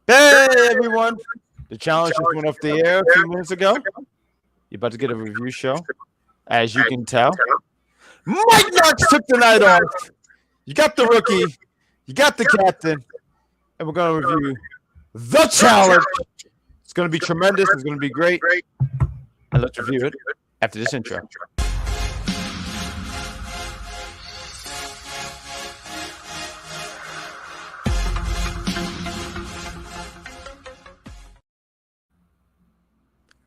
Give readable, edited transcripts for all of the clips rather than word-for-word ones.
Hey everyone! The challenge just went off the air a few minutes ago. You're about to get a review show. As you can tell, Mike Knox took the night off. You got the rookie, you got the captain, and we're going to review the challenge. It's going to be tremendous. It's going to be great. And let's review it after this intro.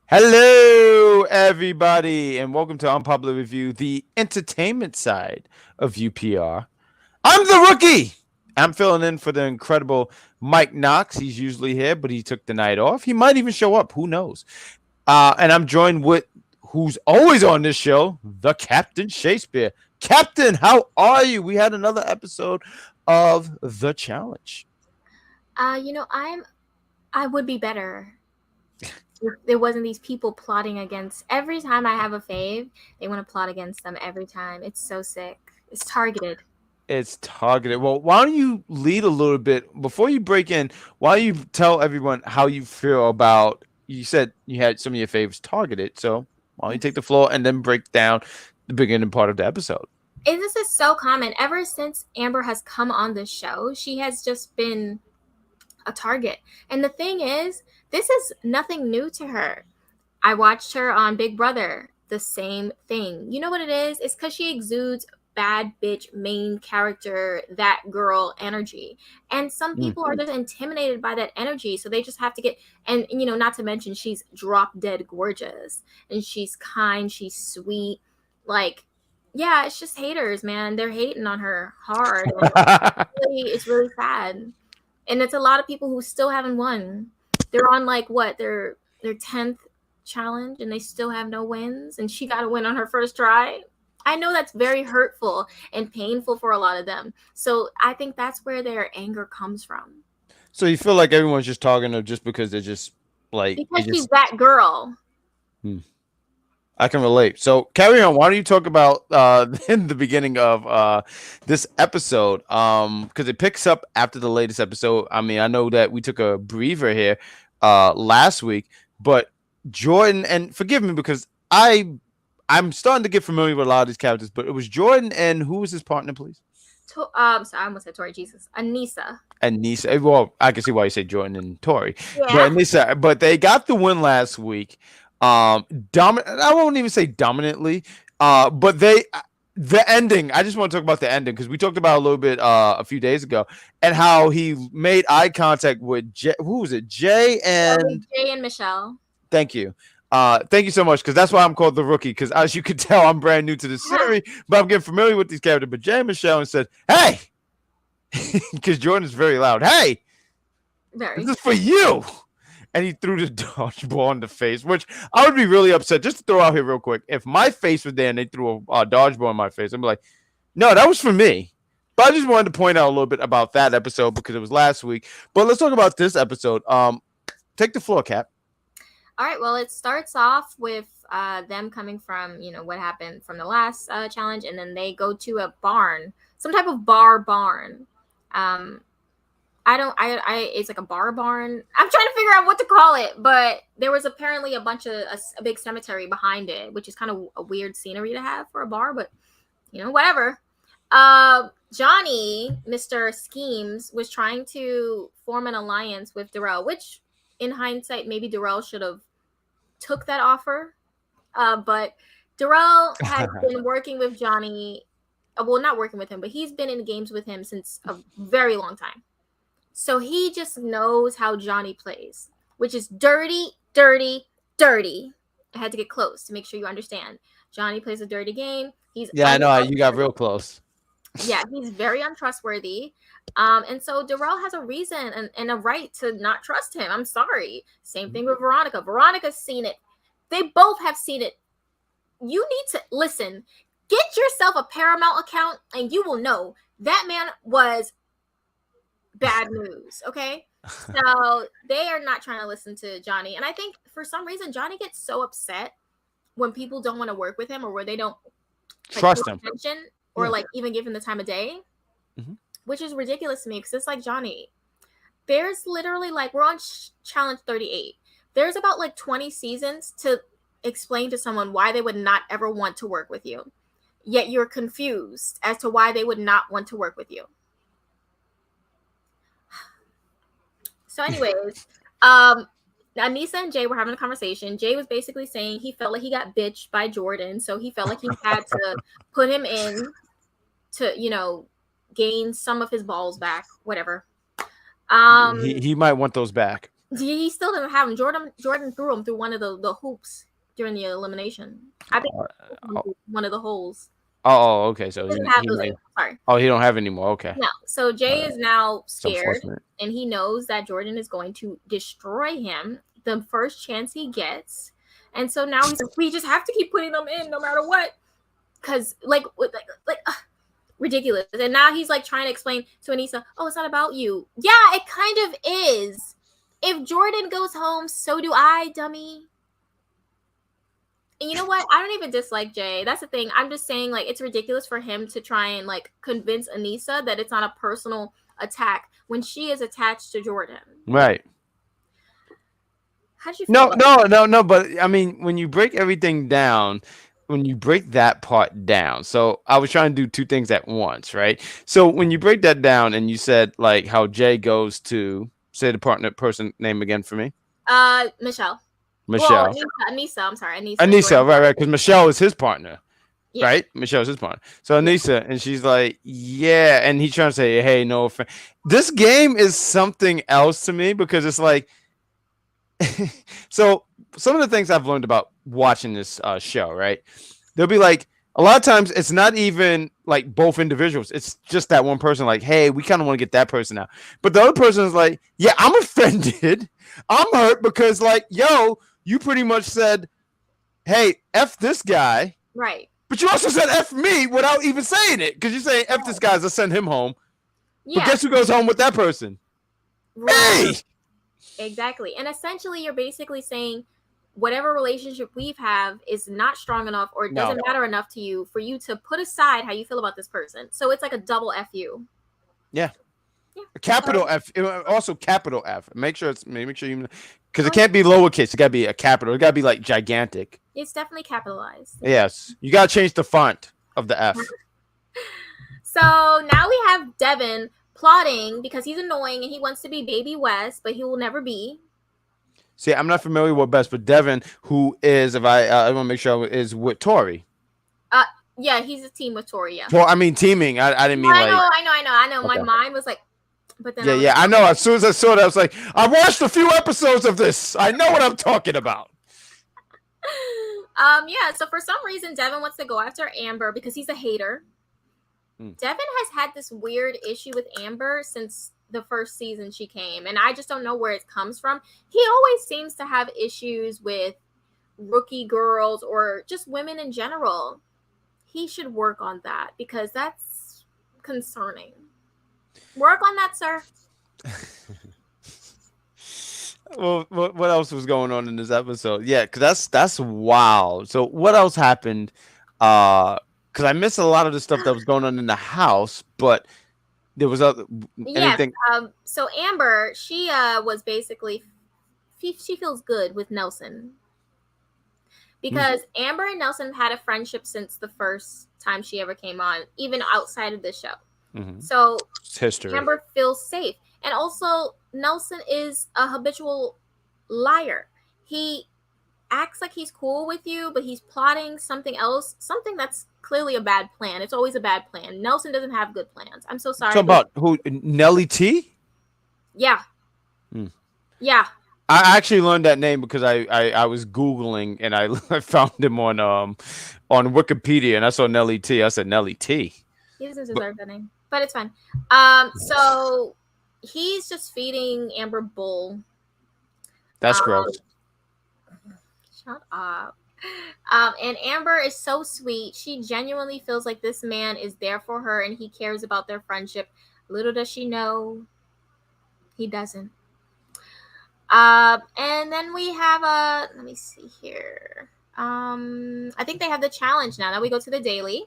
Hello, everybody, and welcome to Unpopular Review, the entertainment side of UPR. I'm the rookie. I'm filling in for the incredible Mike Knox. He's usually here, but he took the night off. He might even show up. Who knows? And I'm joined with who's always on this show, the Captain Shakespeare. Captain, how are you? We had another episode of The Challenge. I would be better if there wasn't these people plotting against. Every time I have a fave, they want to plot against them every time. It's so sick. It's targeted. It's targeted. Well, why don't you lead a little bit before you break in? Why don't you tell everyone how you feel about? You said you had some of your faves targeted, so why don't you take the floor and then break down the beginning part of the episode? This is so common. Ever since Amber has come on the show, she has just been a target. And the thing is, this is nothing new to her. I watched her on Big Brother. The same thing. You know what it is? It's because she exudes bad bitch main character, that girl energy. And some people are just intimidated by that energy. So they just have to get, and not to mention she's drop dead gorgeous and she's kind, she's sweet. Like, yeah, it's just haters, man. They're hating on her hard. It's really sad. And it's a lot of people who still haven't won. They're on like what? Their 10th challenge and they still have no wins, and she got to win on her first try. I know that's very hurtful and painful for a lot of them. So I think that's where their anger comes from. So you feel like everyone's just talking to just because they're just like because she's that girl. I can relate. So carry on. Why don't you talk about in the beginning of this episode? Because it picks up after the latest episode. I mean, I know that we took a breather here last week, but Jordan, and forgive me because I'm starting to get familiar with a lot of these characters, but it was Jordan and who was his partner, please? So I almost said Tori. Jesus, Anissa. Anissa. Well, I can see why you say Jordan and Tori. Yeah. But Anissa, but they got the win last week. I won't even say dominantly. But the ending. I just want to talk about the ending because we talked about a little bit a few days ago and how he made eye contact with who was it? Jay and Michelle. Thank you. Thank you so much, because that's why I'm called the rookie, because as you can tell, I'm brand new to the series, but I'm getting familiar with these characters. But Jay and Michelle and said, hey, because Jordan is very loud. Hey, this is for you. And he threw the dodgeball in the face, which I would be really upset. Just to throw out here real quick, if my face was there and they threw a dodgeball in my face, I'd be like, no, that was for me. But I just wanted to point out a little bit about that episode because it was last week. But let's talk about this episode. Take the floor, Cap. All right. Well, it starts off with them coming from, what happened from the last challenge, and then they go to a barn, some type of barn. It's like a bar barn. I'm trying to figure out what to call it, but there was apparently a big cemetery behind it, which is kind of a weird scenery to have for a bar, but whatever. Johnny, Mr. Schemes, was trying to form an alliance with Darrell, which in hindsight, maybe Darrell should have took that offer. But Darrell has been working with Johnny. Well, not working with him, but he's been in games with him since a very long time. So he just knows how Johnny plays, which is dirty, dirty, dirty. I had to get close to make sure you understand. Johnny plays a dirty game. I know you got real close. Yeah, he's very untrustworthy. And so Darrell has a reason and a right to not trust him. I'm sorry. Same thing with Veronica. Veronica's seen it. They both have seen it. You need to listen. Get yourself a Paramount account and you will know that man was bad news, okay? So they are not trying to listen to Johnny. And I think for some reason, Johnny gets so upset when people don't want to work with him or where they don't trust him. Or even give him the time of day, which is ridiculous to me because it's like Johnny. there's literally like we're on challenge 38. There's about like 20 seasons to explain to someone why they would not ever want to work with you. Yet you're confused as to why they would not want to work with you. So, anyways, Anissa and Jay were having a conversation. Jay was basically saying he felt like he got bitched by Jordan, so he felt like he had to put him in to, gain some of his balls back, whatever. He might want those back. He still didn't have him. Jordan threw him through one of the hoops during the elimination. I think one of the holes. Oh, okay. So he might, sorry. Oh, he don't have anymore. Okay. No. So Jay is now scared, and he knows that Jordan is going to destroy him the first chance he gets. And so now he's like, we just have to keep putting them in no matter what, because ridiculous. And now he's like trying to explain to Anissa, oh, it's not about you. Yeah, it kind of is. If Jordan goes home, so do I, dummy. And you know what? I don't even dislike Jay. That's the thing. I'm just saying, like, it's ridiculous for him to try and like convince Anissa that it's not a personal attack when she is attached to Jordan. Right. How'd you feel? No. But I mean, when you break everything down, when you break that part down, so I was trying to do two things at once, right? So when you break that down, and you said like how Jay goes to say the person name again for me. Michelle. Well, Anissa. I'm sorry, Anissa, right, because Michelle is his partner, right? Michelle's his partner. So Anissa, and she's like, yeah, and he's trying to say, hey, no offense. This game is something else to me because it's like, so some of the things I've learned about watching this show, right? They'll be like, a lot of times it's not even like both individuals. It's just that one person like, hey, we kind of want to get that person out. But the other person is like, yeah, I'm offended. I'm hurt because like, yo, you pretty much said, hey, F this guy. Right. But you also said F me without even saying it. Because you say F this guy, let's send him home. Yeah. But guess who goes home with that person? Right. Me! Exactly. And essentially you're basically saying whatever relationship we have is not strong enough or it doesn't matter enough to you for you to put aside how you feel about this person. So it's like a double F you. Yeah. A capital F, also capital F. Make sure you, because it can't be lowercase. It got to be a capital. It got to be like gigantic. It's definitely capitalized. Yes, you got to change the font of the F. So now we have Devin plotting because he's annoying and he wants to be Baby West, but he will never be. See, I'm not familiar with West, but Devin, who is, if I want to make sure, is with Tori. Yeah, he's a team with Tori. Yeah. Well, I mean teaming. I didn't mean I know. Okay. My mind was like. But then I know. As soon as I saw that, I was like, I watched a few episodes of this. I know what I'm talking about. Yeah. So for some reason, Devin wants to go after Amber because he's a hater. Devin has had this weird issue with Amber since the first season she came, and I just don't know where it comes from. He always seems to have issues with rookie girls or just women in general. He should work on that because that's concerning. Work on that, sir. Well, what else was going on in this episode? Yeah, because that's wild. So what else happened? Because I missed a lot of the stuff that was going on in the house, but there was anything. So Amber, she was basically she feels good with Nelson because Amber and Nelson had a friendship since the first time she ever came on, even outside of the show. So it's history. Amber feels safe. And also, Nelson is a habitual liar. He acts like he's cool with you, but he's plotting something else, something that's clearly a bad plan. It's always a bad plan. Nelson doesn't have good plans. I'm so sorry. So about who? Nelly T? Yeah. Yeah. I actually learned that name because I was Googling and I found him on Wikipedia and I saw Nelly T. I said Nelly T. He doesn't deserve that name, but it's fine. So he's just feeding Amber bull. That's gross. Shut up. And Amber is so sweet. She genuinely feels like this man is there for her and he cares about their friendship. Little does she know, he doesn't. And then we have let me see here. I think they have the challenge now. Now we go to the daily.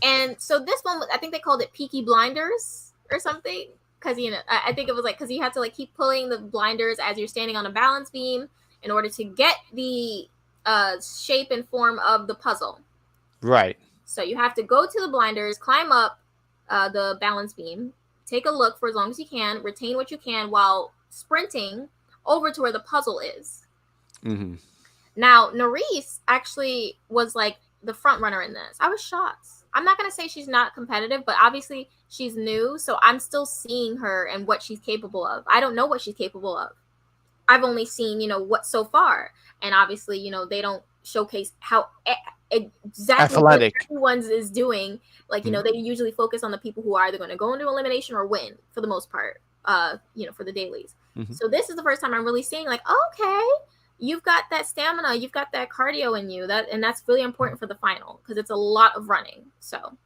And so this one, I think they called it Peaky Blinders or something. because I think it was like because you have to like keep pulling the blinders as you're standing on a balance beam in order to get the shape and form of the puzzle. Right. So you have to go to the blinders, climb up the balance beam, take a look for as long as you can, retain what you can while sprinting over to where the puzzle is. Mm-hmm. Now, Nerys actually was like the front runner in this. I was shocked. I'm not going to say she's not competitive, but obviously she's new, so I'm still seeing her and what she's capable of. I don't know what she's capable of. I've only seen, what so far. And obviously, they don't showcase how exactly Athletic. what everyone's is doing. Like, they usually focus on the people who are either going to go into elimination or win for the most part, for the dailies. Mm-hmm. So this is the first time I'm really seeing like, okay, you've got that stamina, you've got that cardio in you, and that's really important for the final because it's a lot of running. So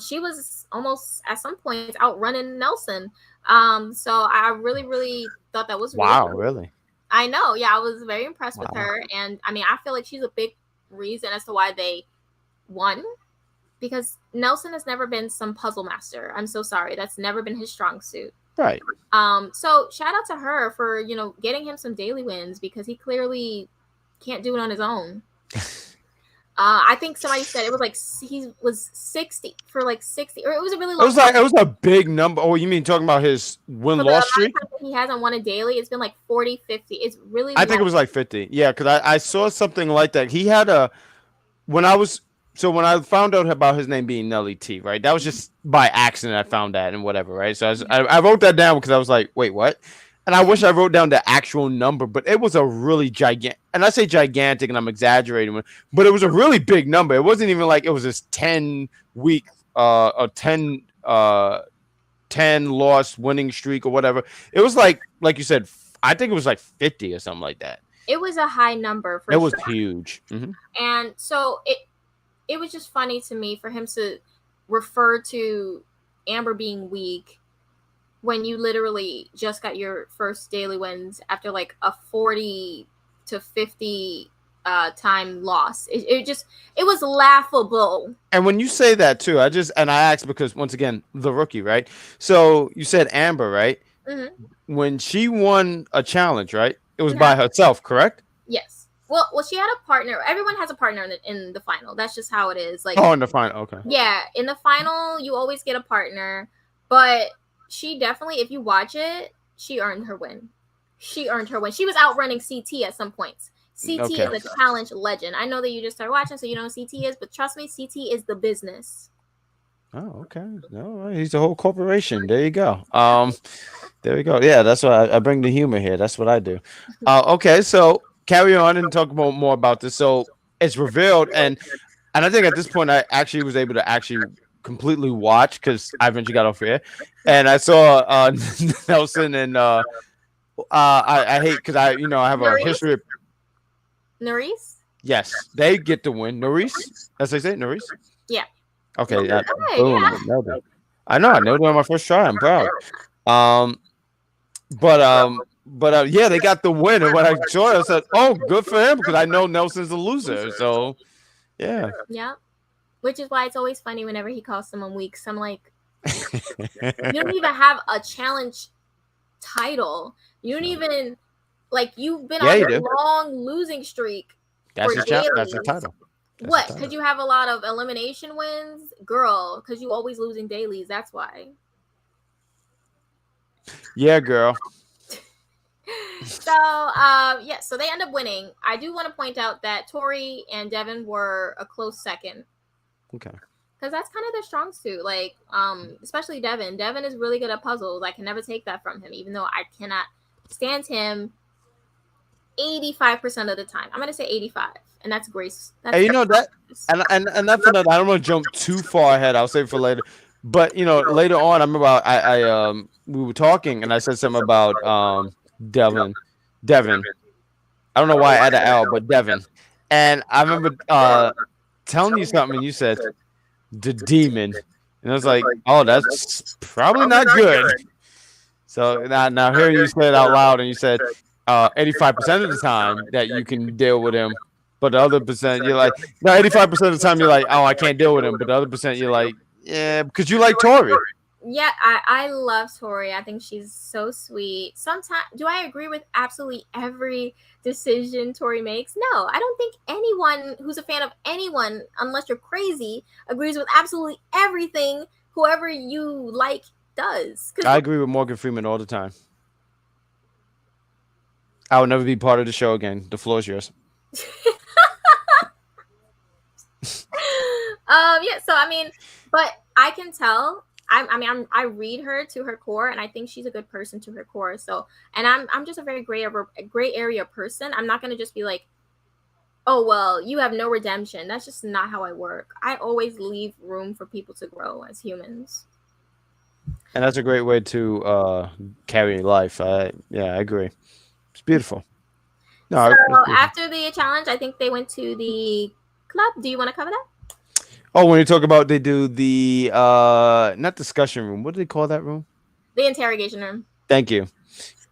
she was almost at some points outrunning Nelson. So I really, really thought that was wow, cool. really. I know, yeah, I was very impressed with her, and I mean, I feel like she's a big reason as to why they won because Nelson has never been some puzzle master. I'm so sorry, that's never been his strong suit. Right. So shout out to her for, getting him some daily wins because he clearly can't do it on his own. I think somebody said it was like he was 60 for like 60, or it was a really long time. It was a big number. Oh, you mean talking about his win-loss streak? He hasn't won a daily. It's been like 40, 50. It's really I think it was like 50. Yeah, because I saw something like that. He had when I found out about his name being Nelly T, right? That was just by accident. I found that and whatever, right? So I wrote that down because I was like, wait, what? And I wish I wrote down the actual number, but it was a really gigantic, and I say gigantic and I'm exaggerating, but it was a really big number. It wasn't even like it was this 10-week, 10 loss winning streak or whatever. It was like you said, I think it was like 50 or something like that. It was a high number. It was huge. Mm-hmm. And so it was just funny to me for him to refer to Amber being weak when you literally just got your first daily wins after like a 40 to 50 time loss. It was laughable. And when you say that too, I asked because once again, the rookie, right? So you said Amber, right? Mm-hmm. When she won a challenge, right? It was by herself, correct? Yes. Well, she had a partner. Everyone has a partner in the final. That's just how it is. Like, in the final, okay. Yeah, in the final, you always get a partner, but she definitely, if you watch it, she earned her win. She was outrunning CT at some points. CT is a challenge legend. I know that you just started watching, so you know who CT is, but trust me, CT is the business. Oh, okay. No, he's a whole corporation. There you go. There we go. Yeah, that's why I bring the humor here. That's what I do. Okay, so carry on and talk more about this. So it's revealed, and I think at this point I actually was able to completely watch because I eventually got off here, and I saw Nelson and I hate because I have a history of Nerys. Yes, they get the win. Nerys, as they say, Nerys. Yeah. Okay. Boom. Yeah. I know it on my first try. I'm proud. But yeah, they got the win, and when I saw it, I said, "Oh, good for him," because I know Nelson's a loser. So, yeah. Yeah. Which is why it's always funny whenever he calls someone weak. So I'm like, you don't even have a challenge title. You don't even you've been on a long losing streak. That's the title. That's what? Because you have a lot of elimination wins, girl. Because you always losing dailies. That's why. Yeah, girl. So so they end up winning. I do want to point out that Tori and Devin were a close second. Okay. Because that's kind of their strong suit. Especially Devin. Devin is really good at puzzles. I can never take that from him, even though I cannot stand him 85% of the time. I'm gonna say 85, and that's Grace. That's and that, and that's another. I don't want to jump too far ahead. I'll save it for later. But later on, I remember I we were talking, and I said something about Devin. I don't know why I added L, but Devin. And I remember telling you something, and you said the demon, and I was like, "Oh, that's probably not good." So now here you said it out loud, and you said 85% of the time that you can deal with him, but the other percent you're like, no, 85% of the time you're like, oh, I can't deal with him, but the other percent you're like, yeah, because you like Tori. Yeah, I love Tori. I think she's so sweet. Sometimes, do I agree with absolutely every decision Tori makes? No, I don't think anyone who's a fan of anyone, unless you're crazy, agrees with absolutely everything whoever you like does. Because I agree with Morgan Freeman all the time. I will never be part of the show again. The floor is yours. yeah, so I mean, but I can tell. I read her to her core, and I think she's a good person to her core. So, and I'm just a very gray area person. I'm not gonna just be like, oh well, you have no redemption. That's just not how I work. I always leave room for people to grow as humans. And that's a great way to carry life. I agree. It's beautiful. So No, it's beautiful. after the challenge, I think they went to the club. Do you want to cover that? Oh, when you talk about they do the not discussion room. What do they call that room? The interrogation room. Thank you.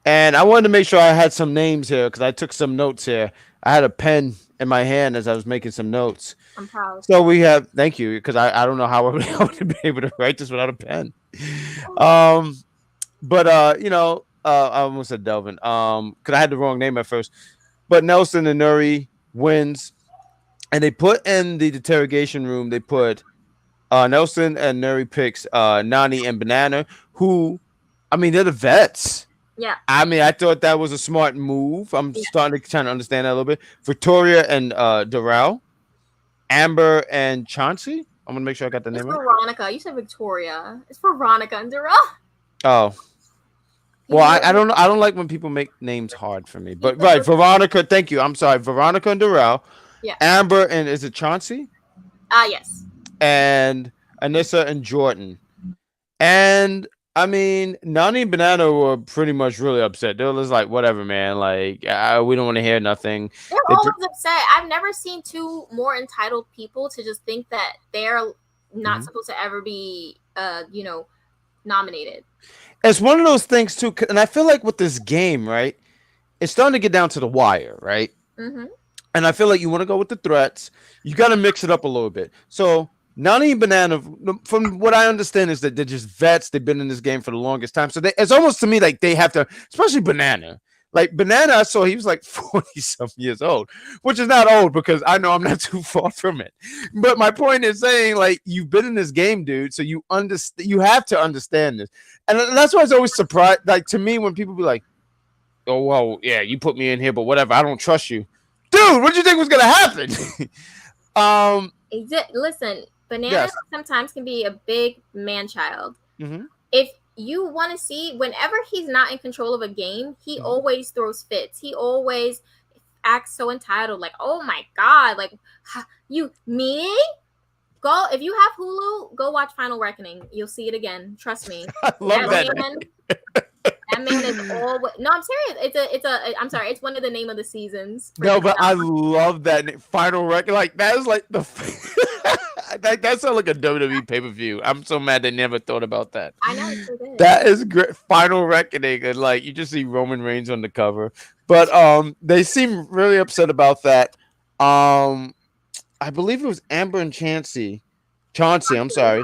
And I wanted to make sure I had some names here because I took some notes here. I had a pen in my hand as I was making some notes. I'm proud. So we have, thank you, because I don't know how I would be able to write this without a pen. Um, but I almost said Delvin. Because I had the wrong name at first. But Nelson and Nuri wins, and they put in the interrogation room. They put Nelson and Nuri picks Nani and Banana, who, I mean, they're the vets. Yeah. I mean, I thought that was a smart move. I'm starting to kind of understand that a little bit. Victoria and Darrell, Amber and Chauncey. I'm gonna make sure I got the It's name right. Veronica. You said Victoria. It's Veronica and Darrell. Oh, well, I don't know. I don't like when people make names hard for me. But right, Veronica. Thank you. I'm sorry, Veronica and Darrell. Yeah. Amber and is it Chauncey? Yes. And Anissa and Jordan. And I mean, Nani and Banana were pretty much really upset. They were just like, whatever, man. Like, we don't want to hear nothing. They're always upset. I've never seen two more entitled people to just think that they're not supposed to ever be, nominated. It's one of those things, too. And I feel like with this game, right, it's starting to get down to the wire, right? Mm-hmm. And I feel like you want to go with the threats. You got to mix it up a little bit. So Nani and Banana, from what I understand, is that they're just vets. They've been in this game for the longest time. So it's almost to me like they have to, especially Banana. Like Banana, I saw he was like 40-some years old, which is not old because I know I'm not too far from it. But my point is saying, like, you've been in this game, dude, so you understand. You have to understand this, and that's why it's always surprised. Like to me, when people be like, "Oh, well, yeah, you put me in here, but whatever, I don't trust you." Dude, what do you think was gonna happen? Listen, Banana Yes. sometimes can be a big man child. Mm-hmm. If you want to see, whenever he's not in control of a game, he always throws fits. He always acts so entitled, like, oh my god, like, you me? Go, if you have Hulu, go watch Final Reckoning. You'll see it again. Trust me. I love that. That man is always. No, I'm serious. I'm sorry. It's one of the name of the seasons. No, but I love that Final Record. Like that is like the that sounds like a WWE pay per view. I'm so mad they never thought about that. I know it's so good. That is great. Final Reckoning, and like you just see Roman Reigns on the cover, but they seem really upset about that. I believe it was Amber and Chauncey. I'm sorry,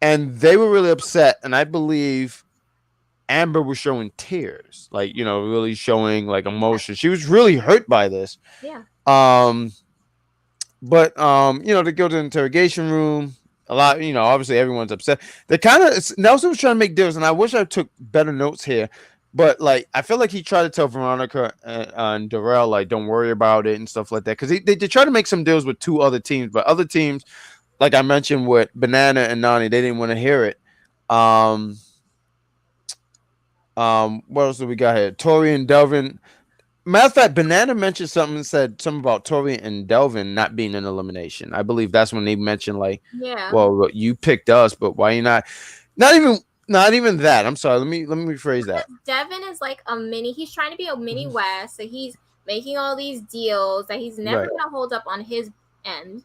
and they were really upset, and I believe Amber was showing tears, like really showing like emotion. She was really hurt by this. Yeah. But they go to the interrogation room. A lot, obviously everyone's upset. They kind of Nelson was trying to make deals, and I wish I took better notes here. But like, I feel like he tried to tell Veronica and Darrell like, don't worry about it and stuff like that, because they try to make some deals with two other teams, but other teams, like I mentioned with Banana and Nani, they didn't want to hear it. What else do we got here? Tori and Delvin. Matter of fact, Banana mentioned something and said something about Tori and Delvin not being an elimination. I believe that's when they mentioned like, yeah, well, you picked us, but why you not? Not even that. I'm sorry. Let me rephrase that. Devin is like a mini. He's trying to be a mini West, so he's making all these deals that he's never gonna hold up on his end,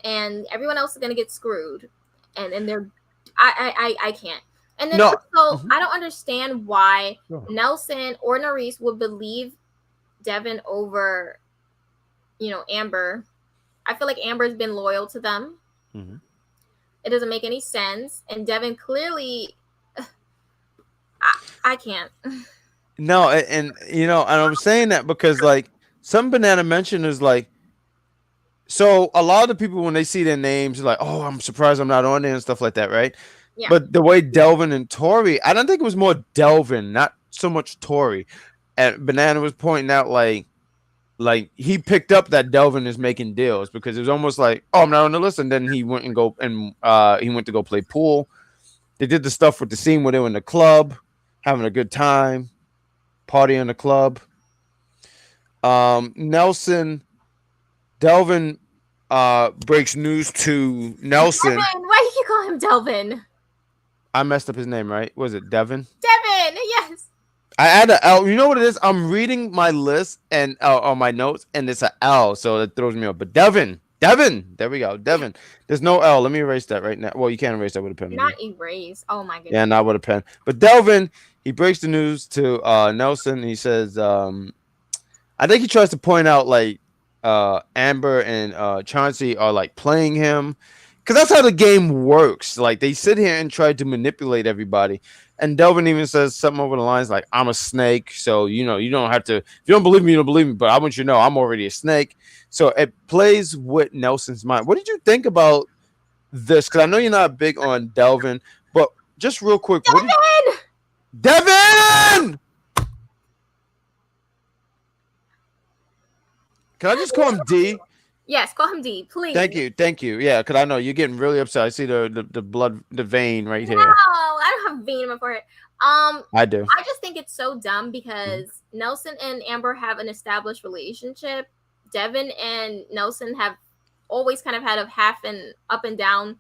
and everyone else is gonna get screwed. And they're, I can't. And then also, I don't understand why Nelson or Narice would believe Devin over, Amber. I feel like Amber's been loyal to them. It doesn't make any sense. And Devin clearly I can't. No, and you know, and I'm saying that because like some banana mention is like, so a lot of the people when they see their names are like, oh, I'm surprised I'm not on there and stuff like that, right? Yeah. But the way Delvin and Tori, I don't think it was more Delvin, not so much Tori. And Banana was pointing out like he picked up that Delvin is making deals because it was almost like, oh, I'm not on the list, and then he went to go play pool. They did the stuff with the scene where they were in the club, having a good time, party in the club. Nelson Delvin breaks news to Nelson. Devin, why do you call him Delvin? I messed up his name, right? Was it Devin? Devin, yes. I add a L. You know what it is? I'm reading my list and on my notes, and it's a L, so it throws me off. But Devin. There we go, Devin. There's no L. Let me erase that right now. Well, you can't erase that with a pen. Not erase. Oh my goodness. Yeah, not with a pen. But Delvin, he breaks the news to Nelson. He says, I think he tries to point out like Amber and Chauncey are like playing him because that's how the game works. Like they sit here and try to manipulate everybody. And Delvin even says something over the lines like, I'm a snake. So, you know, you don't have to, if you don't believe me, you don't believe me. But I want you to know I'm already a snake. So it plays with Nelson's mind. What did you think about this? Because I know you're not big on Delvin, but just real quick. Devin! Devin! Can I just call him D? Yes, call him D, please. Thank you. Yeah, because I know you're getting really upset. I see the blood, the vein right here. No, I don't have vein in my forehead. I do. I just think it's so dumb because Nelson and Amber have an established relationship. Devin and Nelson have always kind of had a half and up and down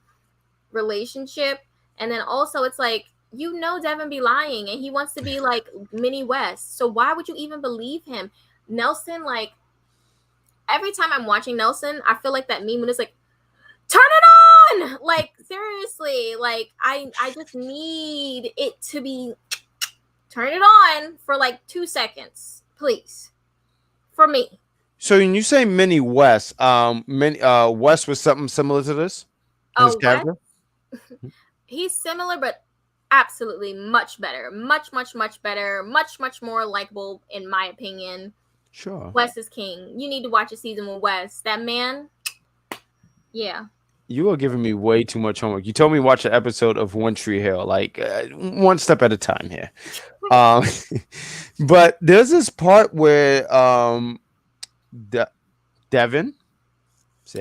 relationship. And then also it's like, you know, Devin be lying and he wants to be like Mini West. So why would you even believe him? Nelson, like, every time I'm watching Nelson, I feel like that meme when it's like, turn it on! Like, seriously, like, I just need it to be, turn it on for like 2 seconds, please, for me. So when you say Mini West, West was something similar to this? His character? He's similar, but absolutely much better. Much better. Much more likable, in my opinion. Sure. Wes is king. You need to watch a season with Wes. That man, yeah. You are giving me way too much homework. You told me to watch an episode of One Tree Hill, like one step at a time here. But there's this part where Devin.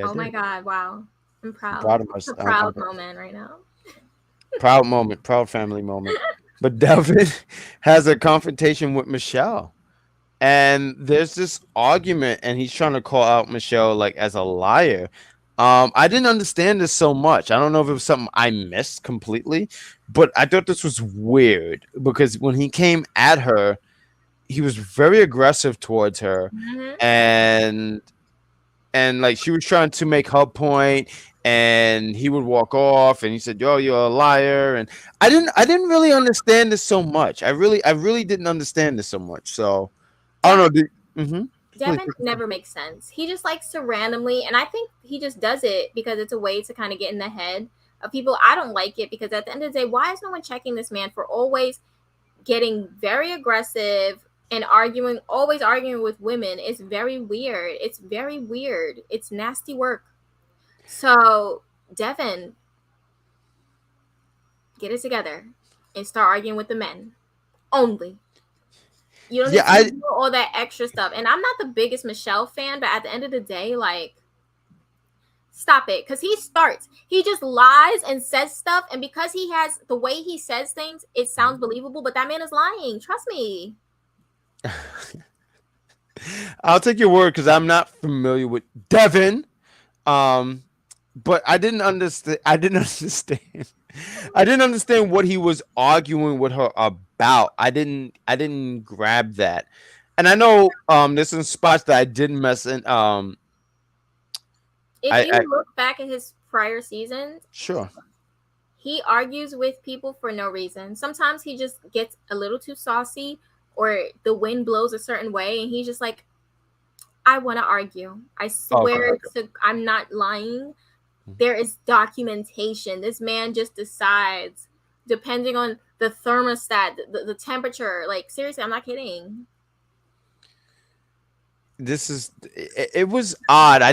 Oh my God! Wow, I'm proud. Proud of myself. It's a proud moment right now. Proud moment, proud family moment. But Devin has a confrontation with Michelle. And there's this argument, and he's trying to call out Michelle like as a liar. I didn't understand this so much. I don't know if it was something I missed completely, but I thought this was weird because when he came at her, he was very aggressive towards her, and like she was trying to make her point, and he would walk off, and he said, "Yo, you're a liar." And I didn't really understand this so much. I really didn't understand this so much. So. I don't know. Devin never makes sense. He just likes to randomly, and I think he just does it because it's a way to kind of get in the head of people. I don't like it because at the end of the day, why is no one checking this man for always getting very aggressive and always arguing with women? It's very weird. It's nasty work. So, Devin, get it together and start arguing with the men only. You don't need to do all that extra stuff. And I'm not the biggest Michelle fan, but at the end of the day, like, stop it. Because he just lies and says stuff. And because he has the way he says things, it sounds believable. But that man is lying. Trust me. I'll take your word because I'm not familiar with Devin. But I didn't understand. I didn't understand what he was arguing with her about. I didn't grab that. And I know there's some spots that I didn't mess in. If you look back at his prior seasons, sure, he argues with people for no reason. Sometimes he just gets a little too saucy, or the wind blows a certain way, and he's just like, I want to argue. I swear I'm not lying. There is documentation. This man just decides, depending on the thermostat, the temperature. Like seriously, I'm not kidding. It was odd. I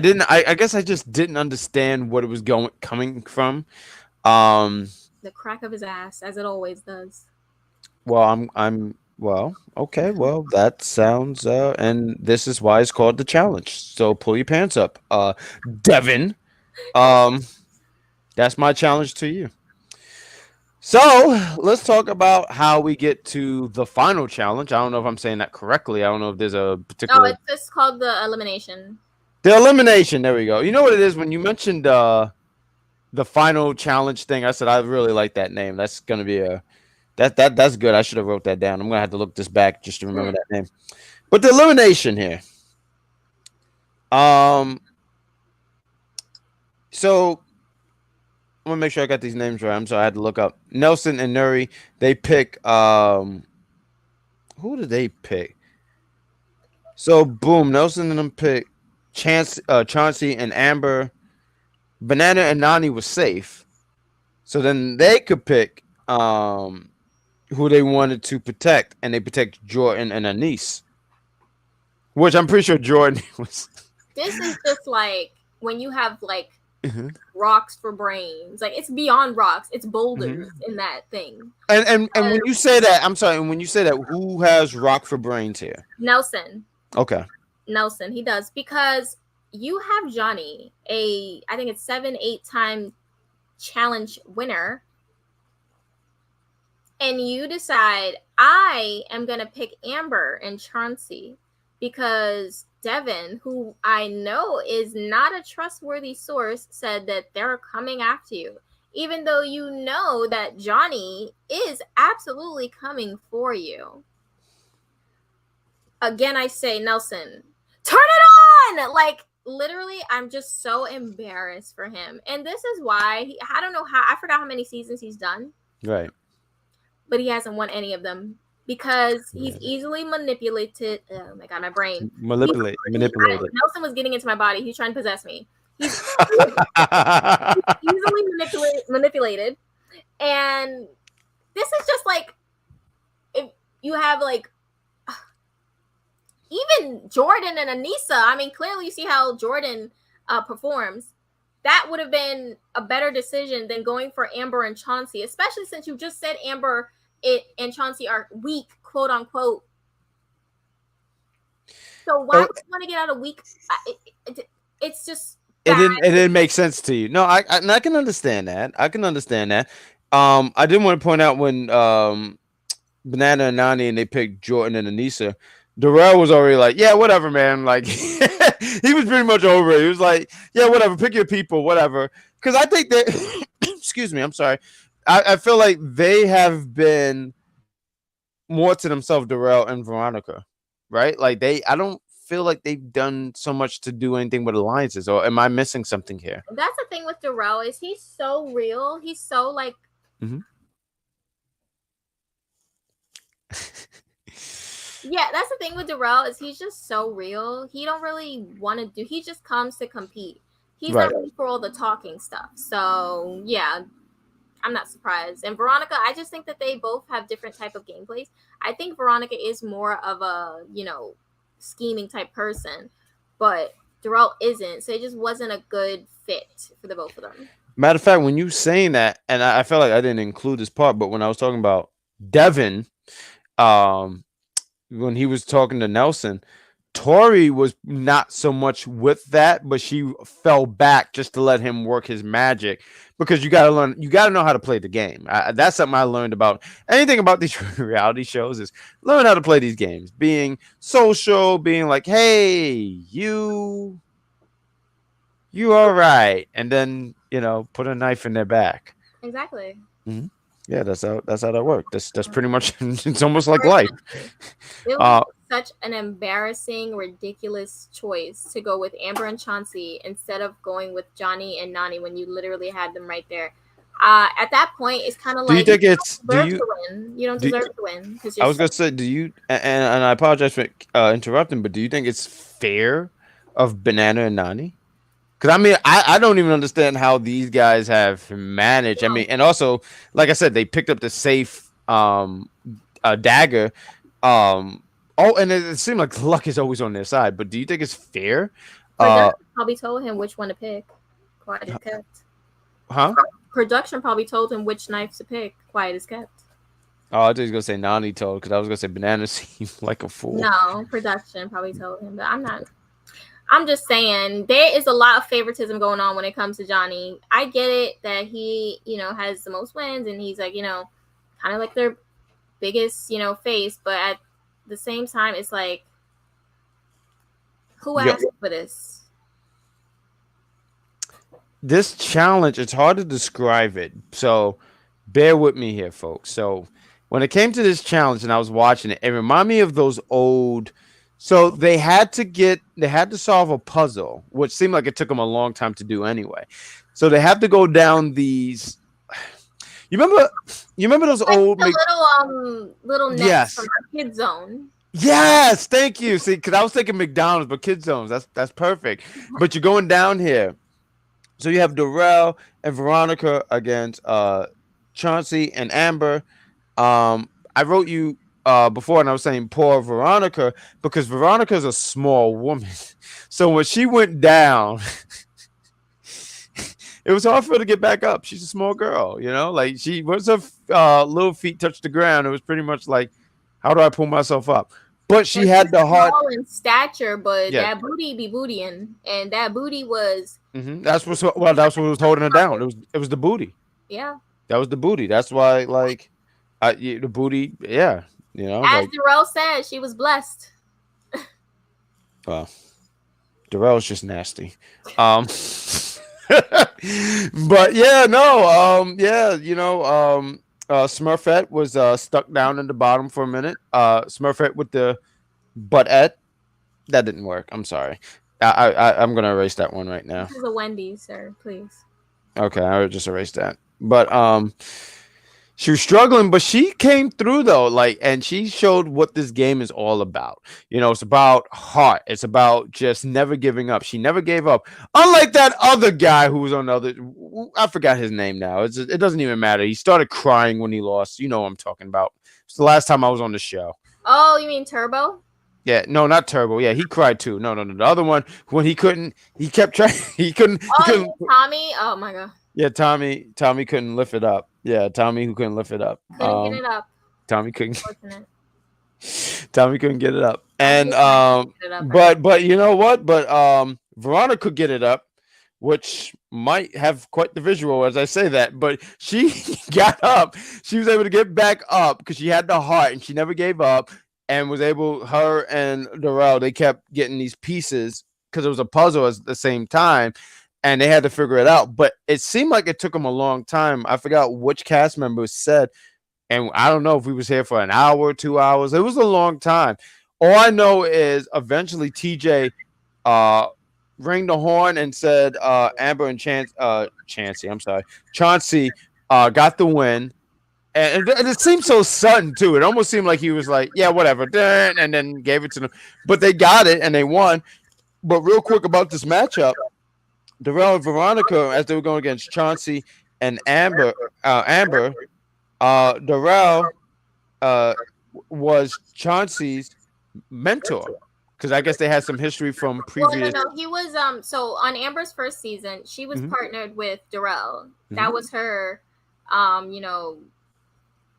guess I just didn't understand what it was coming from. Um The crack of his ass, as it always does. well, well, okay. Well, that sounds and this is why it's called the challenge. So pull your pants up. Devin, um that's my challenge to you. So let's talk about how we get to the final challenge. I don't know if I'm saying that correctly. I don't know if there's a Oh, particular it's just called the elimination. the elimination. There we go. You know what it is when you mentioned the final challenge thing. I said I really like that name. That's gonna be a that's good. I should have wrote that down. I'm gonna have to look this back just to remember Hmm. that name. But the elimination here. Um. So I'm gonna make sure I got these names right. I'm sorry, I had to look up Nelson and Nuri. They pick. Who did they pick? So boom, Nelson and them pick Chauncey and Amber. Banana and Nani was safe. So then they could pick who they wanted to protect, and they protect Jordan and Anise, which I'm pretty sure Jordan was. This is just like when you have like Mhm. rocks for brains. Like it's beyond rocks. It's boulders in that thing. And when you say that, I'm sorry. And when you say that, who has rock for brains here? Nelson. Okay. Nelson, he does because you have Johnny, I think it's 7, 8 time challenge winner, and you decide I am gonna pick Amber and Chauncey because Devin, who I know is not a trustworthy source, said that they're coming after you, even though you know that Johnny is absolutely coming for you. Again, I say, Nelson, turn it on! Like, literally, I'm just so embarrassed for him. And this is why, I don't know how, I forgot how many seasons he's done, Right. but he hasn't won any of them because he's easily manipulated. Oh my God, my brain. Manipulated. Nelson was getting into my body. He's trying to possess me. He's easily manipulated. And this is just like, if you have like, even Jordan and Anissa, I mean, clearly you see how Jordan performs. That would have been a better decision than going for Amber and Chauncey, especially since you just said Amber and Chauncey are weak, quote unquote. So why would you want to get out of weak? It's just bad. It didn't make sense to you. No, and I can understand that. I can understand that. I did want to point out when Banana and Nani and they picked Jordan and Anissa. Darrell was already like, yeah, whatever, man. Like he was pretty much over it. He was like, yeah, whatever, pick your people, whatever. Because I think that excuse me, I'm sorry. I feel like they have been more to themselves, Darrell and Veronica, right? Like I don't feel like they've done so much to do anything with alliances, or am I missing something here? That's the thing with Darrell is he's so real. He's so like. Mm-hmm. Yeah, that's the thing with Darrell is he's just so real. He don't really want to do. He just comes to compete. He's Right. not really for all the talking stuff. So yeah, I'm not surprised. And Veronica, I just think that they both have different type of gameplays. I think Veronica is more of a scheming type person, but Darrell isn't. So it just wasn't a good fit for the both of them. Matter of fact, when you saying that, and I felt like I didn't include this part, but when I was talking about Devin, when he was talking to Nelson, Tori was not so much with that, but she fell back just to let him work his magic because you got to learn, you got to know how to play the game. That's something I learned about anything about these reality shows is learn how to play these games, being social, being like, hey, you all right, and then put a knife in their back. Exactly. Mm-hmm. Yeah, that's how that worked. That's pretty much. It's almost like life. It was such an embarrassing, ridiculous choice to go with Amber and Chauncey instead of going with Johnny and Nani when you literally had them right there. At that point, it's kind of like you think it's you don't deserve to win. I was gonna say, do you? And I apologize for interrupting, but do you think it's fair of Banana and Nani? Because I mean, I don't even understand how these guys have managed. I mean, and also, like I said, they picked up the safe um dagger. Um, oh, and it seemed like luck is always on their side. But do you think it's fair? Uh, Production probably told him which one to pick. Quiet as kept. huh? Production probably told him which knife to pick. Quiet as kept. Oh, I thought he was gonna say Nani told because I was gonna say Banana seemed like a fool. No, production probably told him, but I'm not. I'm just saying there is a lot of favoritism going on when it comes to Johnny. I get it that he, has the most wins and he's like, kind of like their biggest, face, but at the same time, it's like, who asked for this? This challenge, it's hard to describe it. So bear with me here, folks. So when it came to this challenge and I was watching it, it reminded me of those old. So they had to solve a puzzle, which seemed like it took them a long time to do anyway. So they have to go down these. You remember those like old little nets yes. from our Kid Zone. Yes, thank you. See, because I was thinking McDonald's, but Kid Zones. That's perfect. But you're going down here. So you have Darrell and Veronica against Chauncey and Amber. I wrote you before, and I was saying poor Veronica because Veronica is a small woman. So when she went down, it was hard for her to get back up. She's a small girl, like once her little feet touched the ground, it was pretty much like, how do I pull myself up? But she had the heart in stature, but that booty be bootying, and that booty was. Mm-hmm. That's what was holding her down. It was the booty. Yeah, that was the booty. That's why, the booty. Yeah, As Darrell said, she was blessed. Well, Darrell's just nasty. But yeah, no. Smurfette was stuck down in the bottom for a minute. Smurfette with the butt-et. That didn't work. I'm sorry. I'm gonna erase that one right now. This is a Wendy's, sir. Please. Okay, I would just erase that. But she was struggling, but she came through though, and she showed what this game is all about. It's about heart. It's about just never giving up. She never gave up. Unlike that other guy who was on the other, I forgot his name now. It doesn't even matter. He started crying when he lost. You know what I'm talking about. It's the last time I was on the show. Oh, you mean Turbo? Yeah, no, not Turbo. Yeah, he cried too. No. The other one, when he kept trying. He couldn't. Tommy. Oh my god. Yeah, Tommy couldn't lift it up. Yeah, Tommy who couldn't lift it up. Couldn't get it up. Tommy couldn't. Tommy couldn't get it up. And but you know what? But Veronica could get it up, which might have quite the visual as I say that. But she got up. She was able to get back up because she had the heart and she never gave up. And was able, her and Darrell, they kept getting these pieces because it was a puzzle at the same time, and they had to figure it out. But it seemed like it took them a long time. I forgot which cast members said, and I don't know if we was here for an hour, 2 hours. It was a long time. All I know is eventually TJ rang the horn and said Amber and Chauncey got the win. And it seemed so sudden too. It almost seemed like he was like, "Yeah, whatever," and then gave it to them. But they got it and they won. But real quick about this matchup, Darrell and Veronica, as they were going against Chauncey and Amber, Darrell was Chauncey's mentor because I guess they had some history from previous. Well, no, he was So on Amber's first season, she was partnered with Darrell. That was her,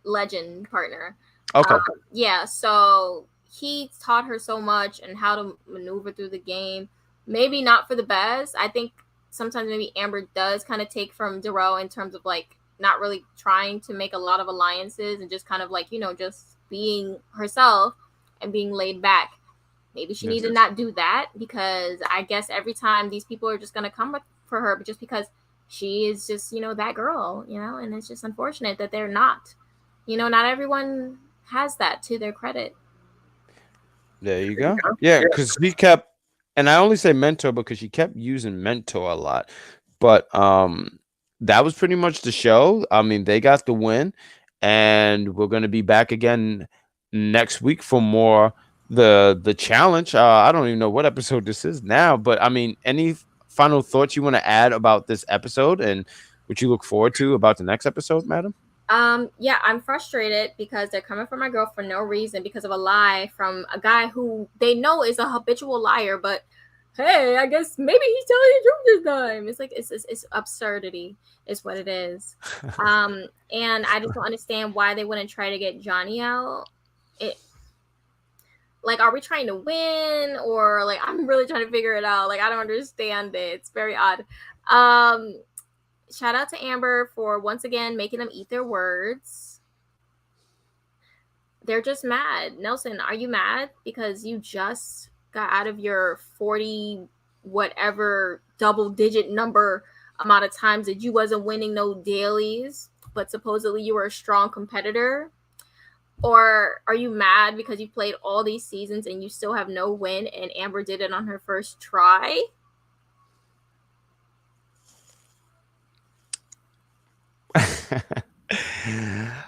legend partner. Okay. Yeah, so he taught her so much and how to maneuver through the game. Maybe not for the best. I think sometimes maybe Amber does kind of take from Darrell in terms of not really trying to make a lot of alliances and just kind of just being herself and being laid back. Maybe she needs to not do that because I guess every time these people are just going to come for her just because she is just, that girl, and it's just unfortunate that they're not. Not everyone has that to their credit. There you go. Yeah, because he kept, and I only say mentor because she kept using mentor a lot. But that was pretty much the show. I mean, they got the win, and we're going to be back again next week for more the challenge. I don't even know what episode this is now, but I mean, any final thoughts you want to add about this episode and what you look forward to about the next episode, madam? Yeah, I'm frustrated because they're coming for my girl for no reason because of a lie from a guy who they know is a habitual liar, but hey, I guess maybe he's telling the truth this time. It's like it's absurdity is what it is. And I just don't understand why they wouldn't try to get Johnny out. It like are we trying to win or like I'm really trying to figure it out. Like I don't understand it. It's very odd. Um Shout out to Amber for once again making them eat their words. They're just mad. Nelson, are you mad because you just got out of your 40 whatever double digit number amount of times that you wasn't winning no dailies, but supposedly you were a strong competitor? Or are you mad because you played all these seasons and you still have no win and Amber did it on her first try?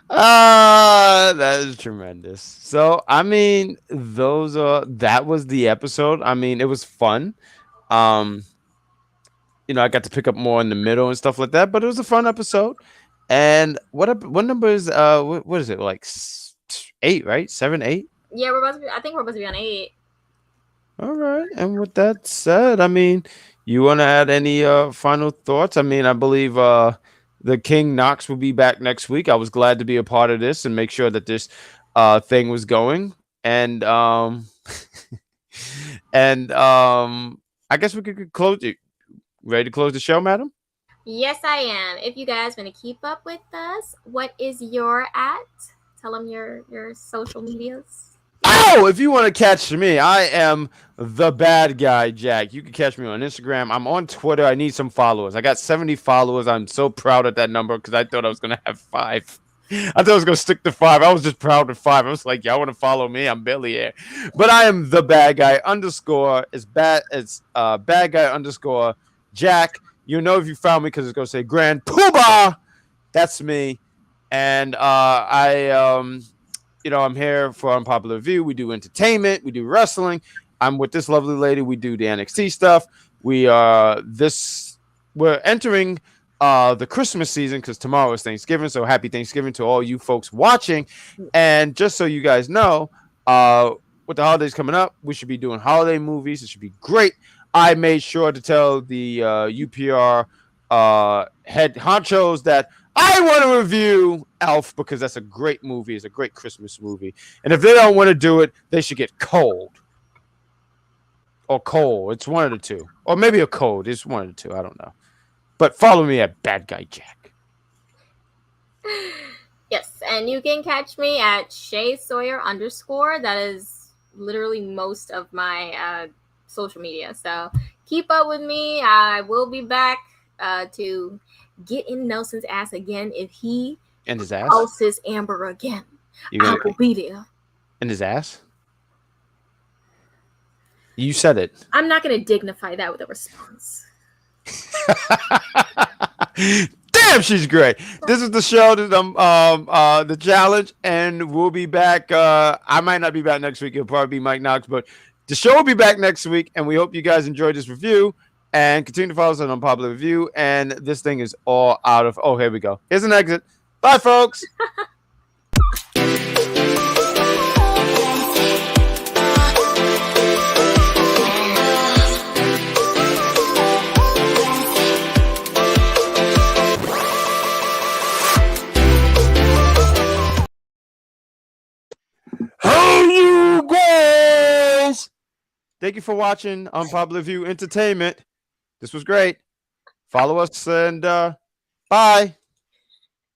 That is tremendous. So I mean, that was the episode. I mean, it was fun. Um, I got to pick up more in the middle and stuff like that, but it was a fun episode. And what number is what is it like 8, right? 7, 8? Yeah, I think we're supposed to be on 8. All right. And with that said, I mean, you want to add any final thoughts? I mean, I believe the King Knox will be back next week. I was glad to be a part of this and make sure that this thing was going. And I guess we could close it. Ready to close the show, madam? Yes, I am. If you guys want to keep up with us, what is your at? Tell them your social medias. Oh, if you want to catch me, I am the bad guy, Jack. You can catch me on Instagram. I'm on Twitter. I need some followers. I got 70 followers. I'm so proud of that number because I thought I was going to have 5. I thought I was going to stick to 5. I was just proud of 5. I was like, y'all want to follow me? I'm barely here. But I am the bad guy underscore. It's bad guy underscore Jack. You know if you found me because it's going to say Grand Poobah. That's me. And I'm here for Unpopular View. We do entertainment. We do wrestling. I'm with this lovely lady. We do the NXT stuff. We're entering the Christmas season because tomorrow is Thanksgiving. So happy Thanksgiving to all you folks watching. And just so you guys know, with the holidays coming up, we should be doing holiday movies. It should be great. I made sure to tell the UPR head honchos that I want to review Elf because that's a great movie. It's a great Christmas movie. And if they don't want to do it, they should get cold. Or coal. It's one of the two. Or maybe a code. It's one of the two. I don't know. But follow me at Bad Guy Jack. Yes, and you can catch me at Shay Sawyer _. That is literally most of my social media. So keep up with me. I will be back to get in Nelson's ass again if he and his ass houses Amber again. I will be there. In his ass? You said it. I'm not going to dignify that with a response. Damn, she's great. This is the show, the challenge, and we'll be back. I might not be back next week. It'll probably be Mike Knox, but the show will be back next week, and we hope you guys enjoyed this review. And continue to follow us on Unpopular Review. And this thing is all out of... Oh, here we go. Here's an exit. Bye, folks. Hey, you guys! Thank you for watching Unpopular View Entertainment. This was great. Follow us and bye.